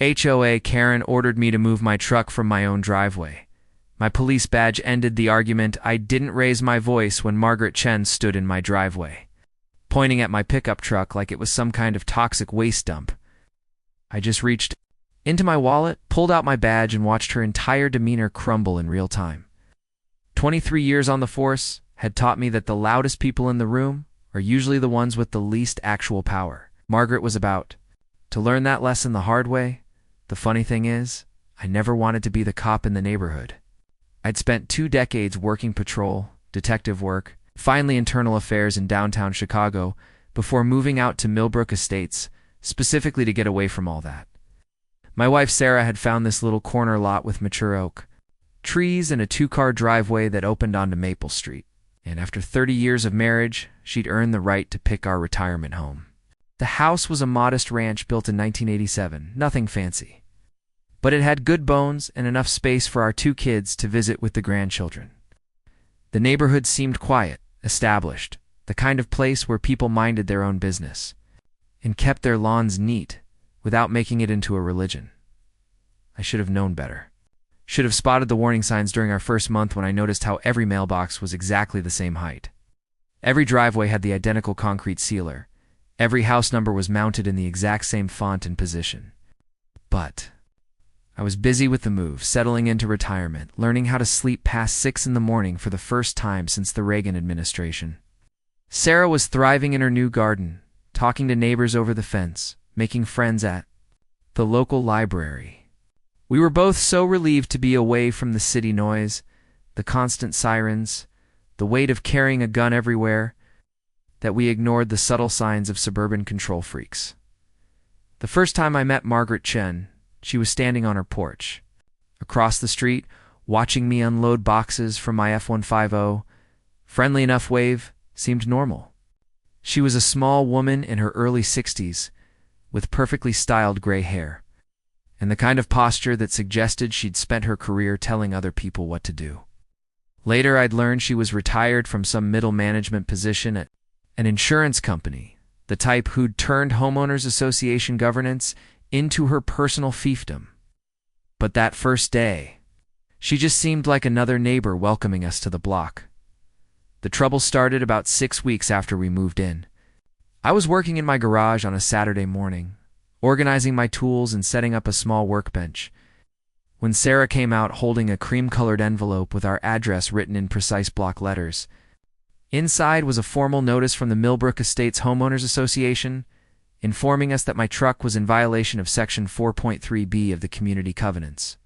HOA Karen ordered me to move my truck from my own driveway. My police badge ended the argument. I didn't raise my voice when Margaret Chen stood in my driveway, pointing at my pickup truck like it was some kind of toxic waste dump. I just reached into my wallet, pulled out my badge, and watched her entire demeanor crumble in real time. 23 years on the force had taught me that the loudest people in the room are usually the ones with the least actual power. Margaret was about to learn that lesson the hard way. The funny thing is, I never wanted to be the cop in the neighborhood. I'd spent 2 decades working patrol, detective work, finally internal affairs in downtown Chicago, before moving out to Millbrook Estates, specifically to get away from all that. My wife Sarah had found this little corner lot with mature oak trees and a 2-car driveway that opened onto Maple Street. And after 30 years of marriage, she'd earned the right to pick our retirement home. The house was a modest ranch built in 1987, nothing fancy. But it had good bones and enough space for our 2 kids to visit with the grandchildren. The neighborhood seemed quiet, established, the kind of place where people minded their own business and kept their lawns neat without making it into a religion. I should have known better. Should have spotted the warning signs during our first month when I noticed how every mailbox was exactly the same height. Every driveway had the identical concrete sealer. Every house number was mounted in the exact same font and position. But I was busy with the move, settling into retirement, learning how to sleep past 6 in the morning for the first time since the Reagan administration. Sarah was thriving in her new garden, talking to neighbors over the fence, making friends at the local library. We were both so relieved to be away from the city noise, the constant sirens, the weight of carrying a gun everywhere, that we ignored the subtle signs of suburban control freaks. The first time I met Margaret Chen, she was standing on her porch, across the street, watching me unload boxes from my F-150. Friendly enough wave seemed normal. She was a small woman in her early 60s, with perfectly styled gray hair, and the kind of posture that suggested she'd spent her career telling other people what to do. Later, I'd learned she was retired from some middle management position at an insurance company, the type who'd turned homeowners association governance into her personal fiefdom. But that first day, she just seemed like another neighbor welcoming us to the block. The trouble started about 6 weeks after we moved in. I was working in my garage on a Saturday morning, organizing my tools and setting up a small workbench, when Sarah came out holding a cream-colored envelope with our address written in precise block letters. Inside was a formal notice from the Millbrook Estates Homeowners Association, informing us that my truck was in violation of Section 4.3b of the Community Covenants,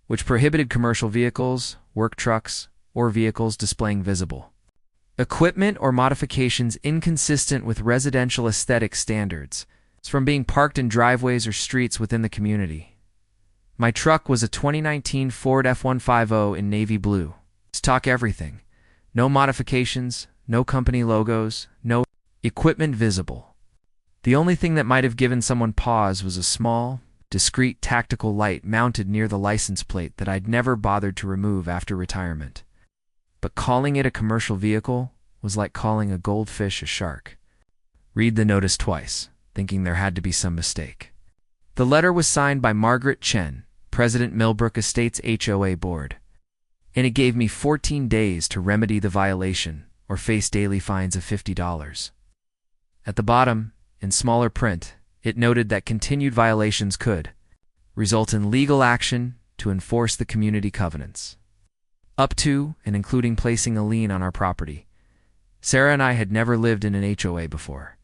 which prohibited commercial vehicles, work trucks, or vehicles displaying visible equipment or modifications inconsistent with residential aesthetic standards from being parked in driveways or streets within the community. My truck was a 2019 Ford F-150 in navy blue. Stock everything. No modifications, no company logos, no equipment visible. The only thing that might have given someone pause was a small, discreet tactical light mounted near the license plate that I'd never bothered to remove after retirement. But calling it a commercial vehicle was like calling a goldfish a shark. Read the notice twice, thinking there had to be some mistake. The letter was signed by Margaret Chen, President Millbrook Estates HOA Board, and it gave me 14 days to remedy the violation or face daily fines of $50. At the bottom, in smaller print, it noted that continued violations could result in legal action to enforce the community covenants, up to and including placing a lien on our property. Sarah and I had never lived in an HOA before.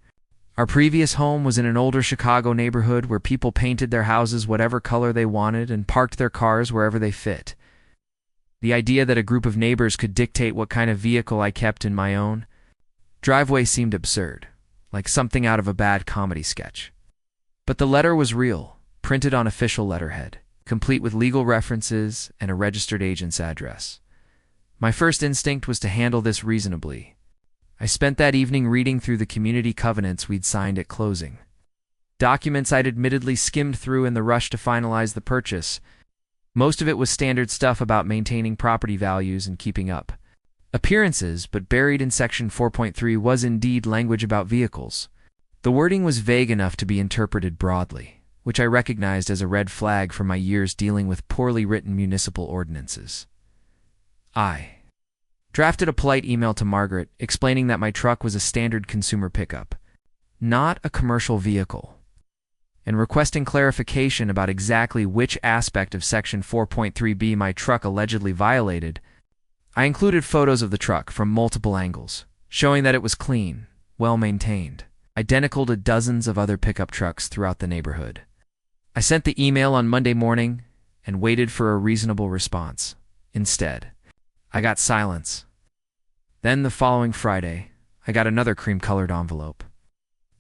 Our previous home was in an older Chicago neighborhood where people painted their houses whatever color they wanted and parked their cars wherever they fit. The idea that a group of neighbors could dictate what kind of vehicle I kept in my own driveway seemed absurd, like something out of a bad comedy sketch. But the letter was real, printed on official letterhead, complete with legal references and a registered agent's address. My first instinct was to handle this reasonably. I spent that evening reading through the community covenants we'd signed at closing. Documents I'd admittedly skimmed through in the rush to finalize the purchase. Most of it was standard stuff about maintaining property values and keeping up appearances, but buried in Section 4.3 was indeed language about vehicles. The wording was vague enough to be interpreted broadly, which I recognized as a red flag from my years dealing with poorly written municipal ordinances. I drafted a polite email to Margaret explaining that my truck was a standard consumer pickup, not a commercial vehicle, and requesting clarification about exactly which aspect of Section 4.3b my truck allegedly violated. I included photos of the truck from multiple angles, showing that it was clean, well-maintained, identical to dozens of other pickup trucks throughout the neighborhood. I sent the email on Monday morning and waited for a reasonable response. Instead, I got silence. Then the following Friday, I got another cream-colored envelope.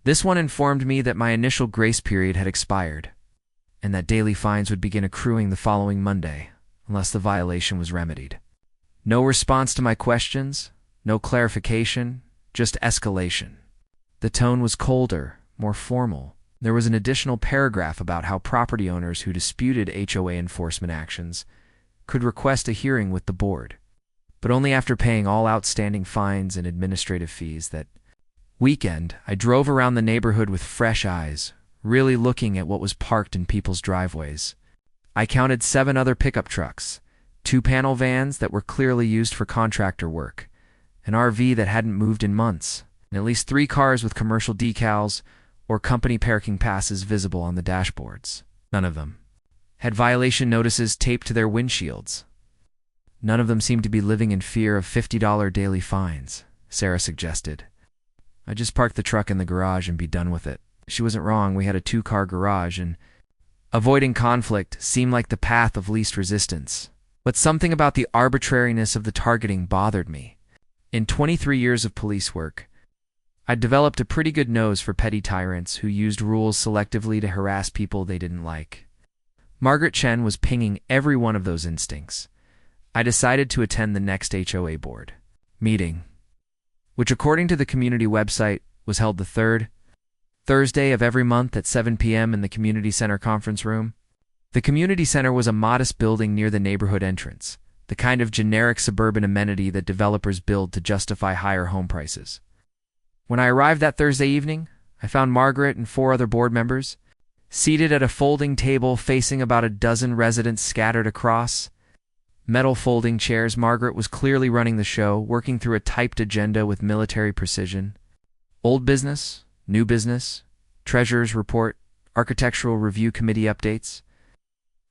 This one informed me that my initial grace period had expired, and that daily fines would begin accruing the following Monday, unless the violation was remedied. No response to my questions, no clarification, just escalation. The tone was colder, more formal. There was an additional paragraph about how property owners who disputed HOA enforcement actions could request a hearing with the board, but only after paying all outstanding fines and administrative fees. That weekend, I drove around the neighborhood with fresh eyes, really looking at what was parked in people's driveways. I counted 7 other pickup trucks, 2 panel vans that were clearly used for contractor work, an RV that hadn't moved in months, and at least 3 cars with commercial decals or company parking passes visible on the dashboards. None of them had violation notices taped to their windshields. None of them seemed to be living in fear of $50 daily fines, Sarah suggested. I'd just park the truck in the garage and be done with it. She wasn't wrong. We had a 2-car garage, and avoiding conflict seemed like the path of least resistance. But something about the arbitrariness of the targeting bothered me. In 23 years of police work, I'd developed a pretty good nose for petty tyrants who used rules selectively to harass people they didn't like. Margaret Chen was pinging every one of those instincts. I decided to attend the next HOA board meeting, which according to the community website was held the third Thursday of every month at 7 p.m. in the community center conference room. The community center was a modest building near the neighborhood entrance, the kind of generic suburban amenity that developers build to justify higher home prices. When I arrived that Thursday evening, I found Margaret and 4 other board members seated at a folding table facing about a dozen residents scattered across metal folding chairs. Margaret was clearly running the show, working through a typed agenda with military precision. Old business, new business, treasurer's report, architectural review committee updates.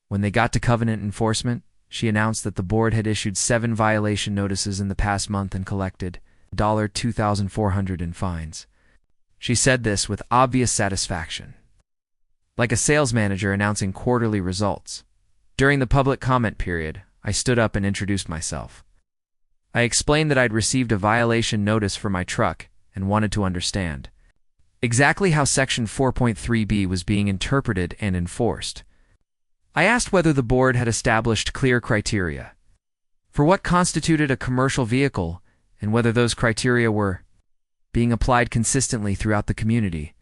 When they got to covenant enforcement, she announced that the board had issued 7 violation notices in the past month and collected $2,400 in fines. She said this with obvious satisfaction, like a sales manager announcing quarterly results. During the public comment period, I stood up and introduced myself. I explained that I'd received a violation notice for my truck and wanted to understand exactly how Section 4.3b was being interpreted and enforced. I asked whether the board had established clear criteria for what constituted a commercial vehicle and whether those criteria were being applied consistently throughout the community.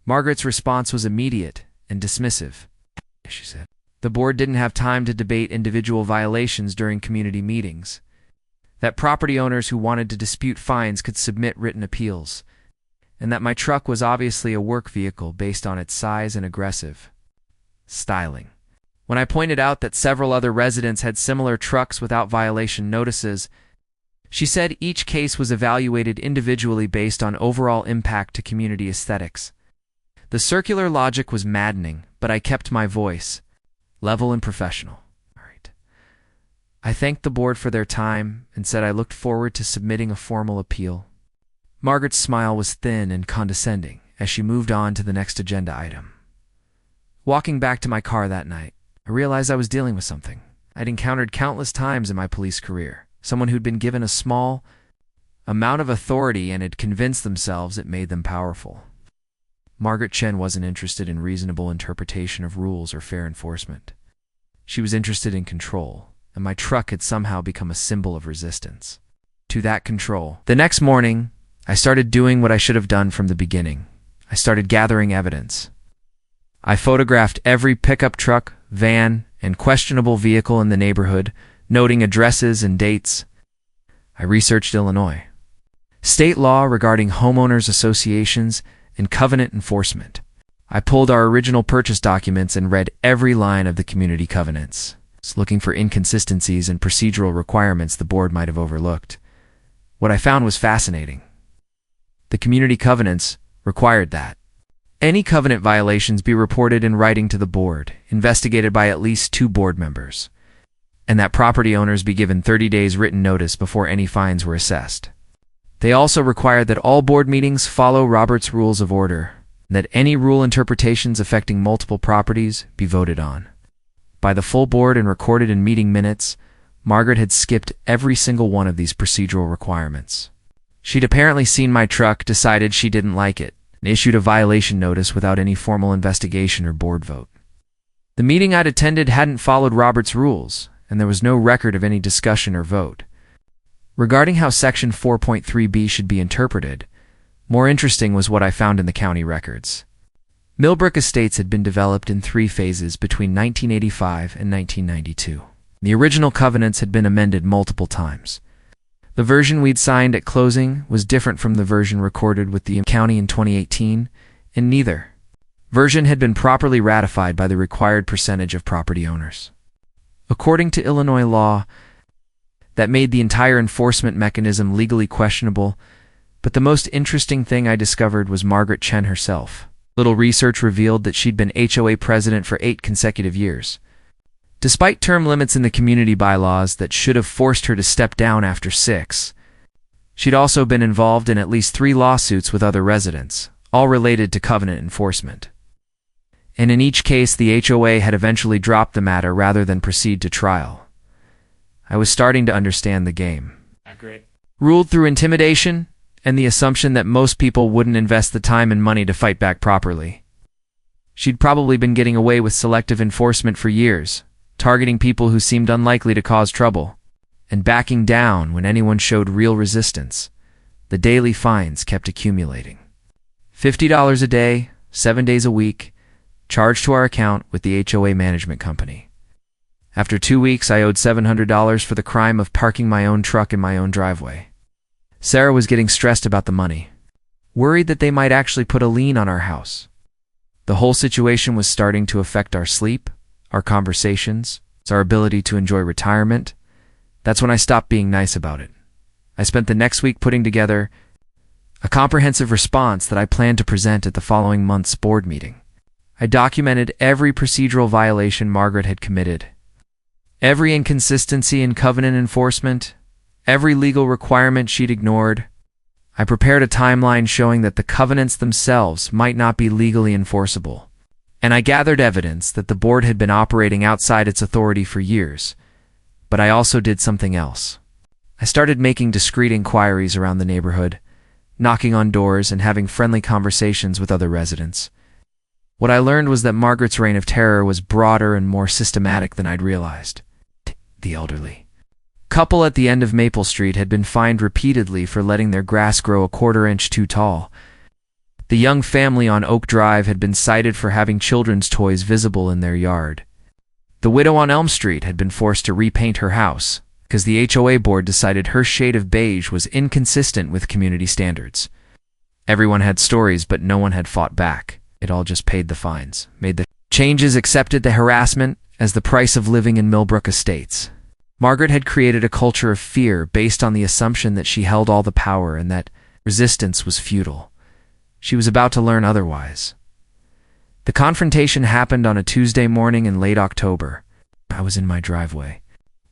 Margaret's response was immediate and dismissive. She said, the board didn't have time to debate individual violations during community meetings, that property owners who wanted to dispute fines could submit written appeals, and that my truck was obviously a work vehicle based on its size and aggressive styling. When I pointed out that several other residents had similar trucks without violation notices, she said each case was evaluated individually based on overall impact to community aesthetics. The circular logic was maddening, but I kept my voice level and professional. All right. I thanked the board for their time and said I looked forward to submitting a formal appeal. Margaret's smile was thin and condescending as she moved on to the next agenda item. Walking back to my car that night, I realized I was dealing with something I'd encountered countless times in my police career. Someone who'd been given a small amount of authority and had convinced themselves it made them powerful. Margaret Chen wasn't interested in reasonable interpretation of rules or fair enforcement. She was interested in control, and my truck had somehow become a symbol of resistance to that control. The next morning, I started doing what I should have done from the beginning. I started gathering evidence. I photographed every pickup truck, van, and questionable vehicle in the neighborhood, noting addresses and dates. I researched Illinois state law regarding homeowners associations and covenant enforcement. I pulled our original purchase documents and read every line of the community covenants, looking for inconsistencies and procedural requirements the board might have overlooked. What I found was fascinating. The community covenants required that any covenant violations be reported in writing to the board, investigated by at least 2 board members, and that property owners be given 30 days written notice before any fines were assessed. They also required that all board meetings follow Robert's Rules of Order, and that any rule interpretations affecting multiple properties be voted on by the full board and recorded in meeting minutes. Margaret had skipped every single one of these procedural requirements. She'd apparently seen my truck, decided she didn't like it, and issued a violation notice without any formal investigation or board vote. The meeting I'd attended hadn't followed Robert's rules, and there was no record of any discussion or vote. Regarding how Section 4.3b should be interpreted, more interesting was what I found in the county records. Millbrook Estates had been developed in 3 phases between 1985 and 1992. The original covenants had been amended multiple times. The version we'd signed at closing was different from the version recorded with the county in 2018, and neither version had been properly ratified by the required percentage of property owners. According to Illinois law, that made the entire enforcement mechanism legally questionable, but the most interesting thing I discovered was Margaret Chen herself. Little research revealed that she'd been HOA president for 8 consecutive years. Despite term limits in the community bylaws that should have forced her to step down after 6, she'd also been involved in at least 3 lawsuits with other residents, all related to covenant enforcement. And in each case, the HOA had eventually dropped the matter rather than proceed to trial. I was starting to understand the game. Ruled through intimidation and the assumption that most people wouldn't invest the time and money to fight back properly. She'd probably been getting away with selective enforcement for years, targeting people who seemed unlikely to cause trouble, and backing down when anyone showed real resistance. The daily fines kept accumulating. $50 a day, 7 days a week, charged to our account with the HOA management company. After 2 weeks, I owed $700 for the crime of parking my own truck in my own driveway. Sarah was getting stressed about the money, worried that they might actually put a lien on our house. The whole situation was starting to affect our sleep, our conversations, our ability to enjoy retirement. That's when I stopped being nice about it. I spent the next week putting together a comprehensive response that I planned to present at the following month's board meeting. I documented every procedural violation Margaret had committed, every inconsistency in covenant enforcement, every legal requirement she'd ignored. I prepared a timeline showing that the covenants themselves might not be legally enforceable, and I gathered evidence that the board had been operating outside its authority for years. But I also did something else. I started making discreet inquiries around the neighborhood, knocking on doors and having friendly conversations with other residents. What I learned was that Margaret's reign of terror was broader and more systematic than I'd realized. The elderly couple at the end of Maple Street had been fined repeatedly for letting their grass grow a 1/4 inch too tall. The young family on Oak Drive had been cited for having children's toys visible in their yard. The widow on Elm Street had been forced to repaint her house because the HOA board decided her shade of beige was inconsistent with community standards. Everyone had stories, but no one had fought back. It all just paid the fines, made the changes, accepted the harassment as the price of living in Millbrook Estates. Margaret had created a culture of fear based on the assumption that she held all the power and that resistance was futile. She was about to learn otherwise. The confrontation happened on a Tuesday morning in late October. I was in my driveway,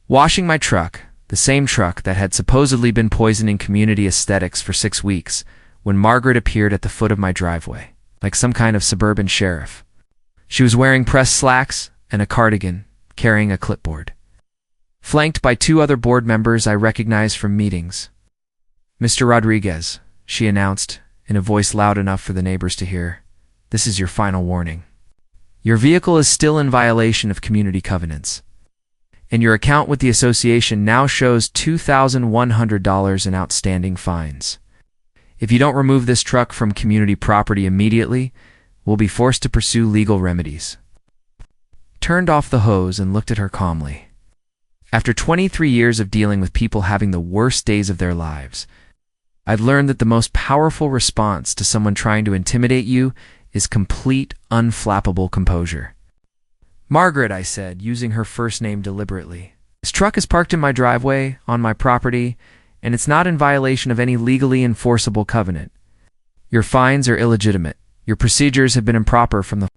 washing my truck, the same truck that had supposedly been poisoning community aesthetics for 6 weeks, when Margaret appeared at the foot of my driveway, like some kind of suburban sheriff. She was wearing pressed slacks and a cardigan, carrying a clipboard. Flanked by 2 other board members I recognized from meetings. "Mr. Rodriguez," she announced, in a voice loud enough for the neighbors to hear, "this is your final warning. Your vehicle is still in violation of community covenants, and your account with the association now shows $2,100 in outstanding fines. If you don't remove this truck from community property immediately, we'll be forced to pursue legal remedies." Turned off the hose and looked at her calmly. After 23 years of dealing with people having the worst days of their lives, I'd learned that the most powerful response to someone trying to intimidate you is complete, unflappable composure. "Margaret," I said, using her first name deliberately. "This truck is parked in my driveway, on my property, and it's not in violation of any legally enforceable covenant. Your fines are illegitimate. Your procedures have been improper from the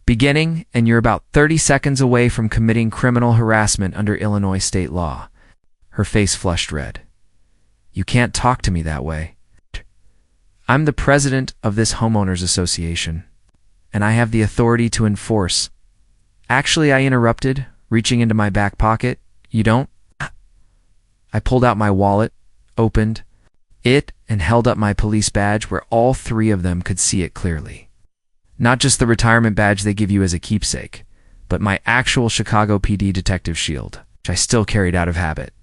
beginning, and you're about 30 seconds away from committing criminal harassment under Illinois state law." Her face flushed red. "You can't talk to me that way. I'm the president of this homeowners association, and I have the authority to enforce." "Actually," I interrupted, reaching into my back pocket. "You don't?" I pulled out my wallet, opened it, and held up my police badge where all three of them could see it clearly. Not just the retirement badge they give you as a keepsake, but my actual Chicago PD detective shield, which I still carried out of habit.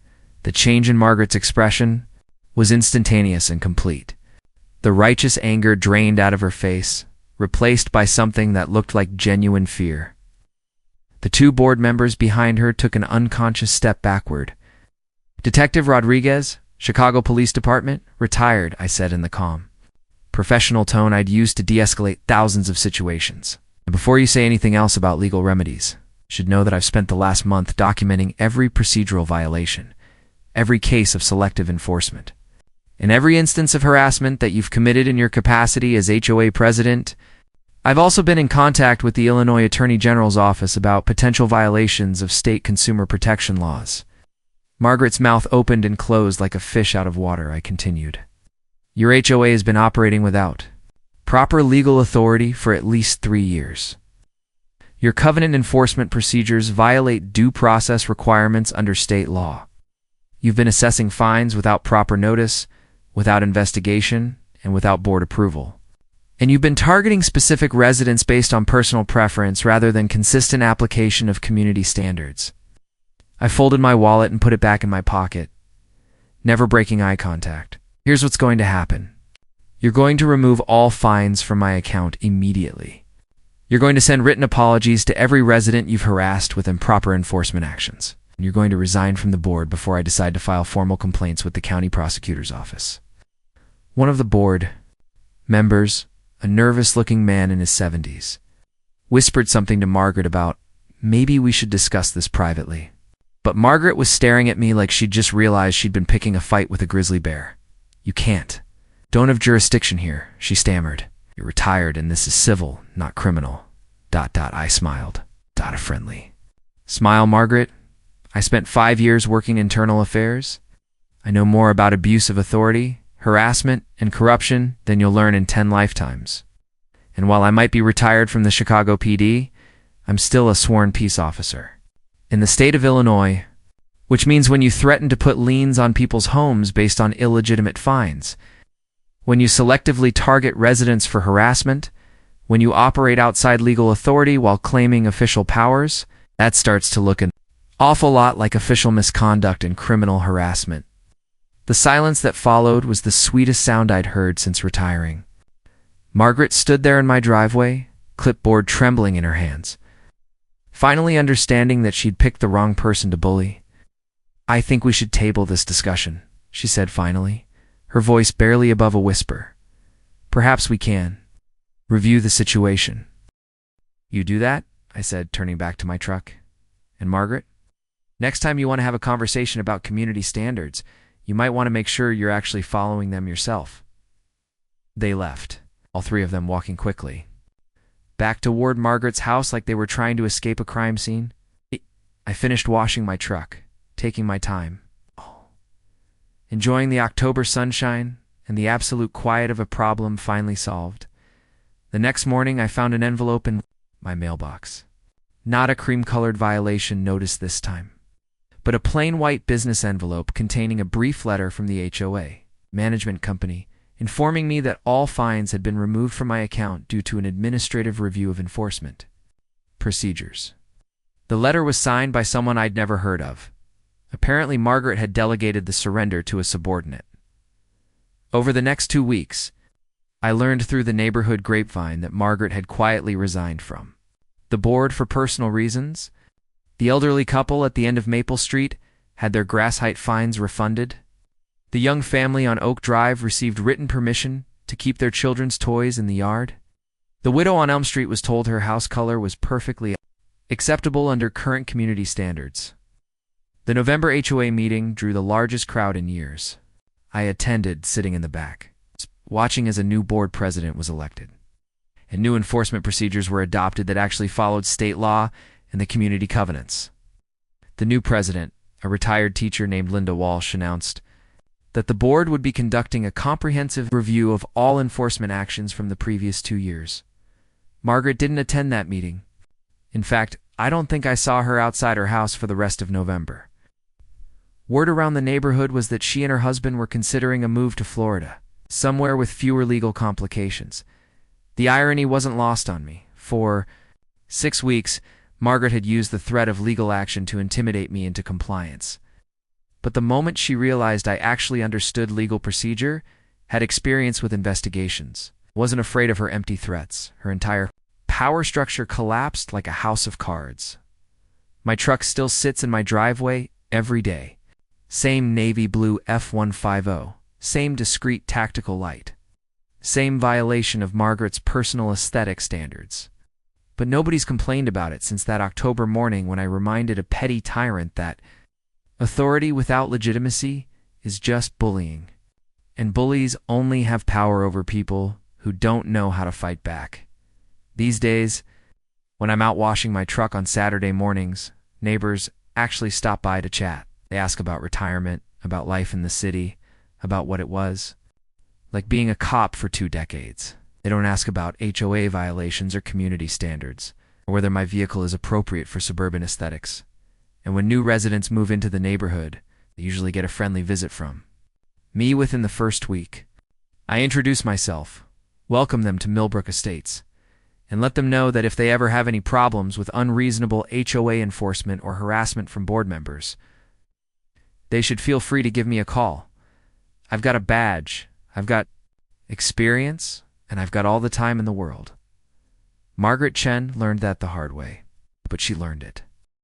The change in Margaret's expression was instantaneous and complete. The righteous anger drained out of her face, replaced by something that looked like genuine fear. The two board members behind her took an unconscious step backward. "Detective Rodriguez, Chicago Police Department, retired," I said in the calm, professional tone I'd used to de-escalate thousands of situations. "And before you say anything else about legal remedies, you should know that I've spent the last month documenting every procedural violation, every case of selective enforcement, and every instance of harassment that you've committed in your capacity as HOA president. I've also been in contact with the Illinois Attorney General's office about potential violations of state consumer protection laws." Margaret's mouth opened and closed like a fish out of water. I continued. "Your HOA has been operating without proper legal authority for at least 3 years. Your covenant enforcement procedures violate due process requirements under state law. You've been assessing fines without proper notice, without investigation, and without board approval. And you've been targeting specific residents based on personal preference rather than consistent application of community standards." I folded my wallet and put it back in my pocket, never breaking eye contact. "Here's what's going to happen. You're going to remove all fines from my account immediately. You're going to send written apologies to every resident you've harassed with improper enforcement actions. And you're going to resign from the board before I decide to file formal complaints with the county prosecutor's office." One of the board members, a nervous-looking man in his 70s, whispered something to Margaret about, "Maybe we should discuss this privately." But Margaret was staring at me like she'd just realized she'd been picking a fight with a grizzly bear. "You can't. Don't have jurisdiction here," she stammered. "You're retired and this is civil, not criminal." ... I smiled. ... A friendly smile, Margaret. I spent 5 years working internal affairs. I know more about abuse of authority, harassment, and corruption than you'll learn in 10 lifetimes. And while I might be retired from the Chicago PD, I'm still a sworn peace officer. In the state of Illinois, which means when you threaten to put liens on people's homes based on illegitimate fines, when you selectively target residents for harassment, when you operate outside legal authority while claiming official powers, that starts to look an awful lot like official misconduct and criminal harassment. The silence that followed was the sweetest sound I'd heard since retiring. Margaret stood there in my driveway, clipboard trembling in her hands. Finally understanding that she'd picked the wrong person to bully. "I think we should table this discussion," she said finally, her voice barely above a whisper. "Perhaps we can review the situation." "You do that?" I said, turning back to my truck. "And Margaret, next time you want to have a conversation about community standards, you might want to make sure you're actually following them yourself." They left, all three of them walking quickly back toward Margaret's house like they were trying to escape a crime scene. I finished washing my truck, taking my time, enjoying the October sunshine and the absolute quiet of a problem finally solved. The next morning, I found an envelope in my mailbox. Not a cream-colored violation notice this time, but a plain white business envelope containing a brief letter from the HOA management company informing me that all fines had been removed from my account due to an administrative review of enforcement procedures. The letter was signed by someone I'd never heard of. Apparently, Margaret had delegated the surrender to a subordinate. Over the next 2 weeks, I learned through the neighborhood grapevine that Margaret had quietly resigned from the board for personal reasons. The elderly couple at the end of Maple Street had their grass height fines refunded. The young family on Oak Drive received written permission to keep their children's toys in the yard. The widow on Elm Street was told her house color was perfectly acceptable under current community standards. The November HOA meeting drew the largest crowd in years. I attended, sitting in the back, watching as a new board president was elected, and new enforcement procedures were adopted that actually followed state law and the community covenants. The new president, a retired teacher named Linda Walsh, announced that the board would be conducting a comprehensive review of all enforcement actions from the previous 2 years. Margaret didn't attend that meeting. In fact, I don't think I saw her outside her house for the rest of November. Word around the neighborhood was that she and her husband were considering a move to Florida, somewhere with fewer legal complications. The irony wasn't lost on me. For 6 weeks, Margaret had used the threat of legal action to intimidate me into compliance. But the moment she realized I actually understood legal procedure, had experience with investigations, wasn't afraid of her empty threats, her entire power structure collapsed like a house of cards. My truck still sits in my driveway every day. Same navy blue F-150, same discreet tactical light. Same violation of Margaret's personal aesthetic standards. But nobody's complained about it since that October morning when I reminded a petty tyrant that authority without legitimacy is just bullying, and bullies only have power over people who don't know how to fight back. These days, when I'm out washing my truck on Saturday mornings, neighbors actually stop by to chat. They ask about retirement, about life in the city, about what it was like being a cop for 2 decades. They don't ask about HOA violations or community standards, or whether my vehicle is appropriate for suburban aesthetics. And when new residents move into the neighborhood, they usually get a friendly visit from me within the first week. I introduce myself, welcome them to Millbrook Estates, and let them know that if they ever have any problems with unreasonable HOA enforcement or harassment from board members, they should feel free to give me a call. I've got a badge, I've got experience, and I've got all the time in the world. Margaret Chen learned that the hard way, but she learned it.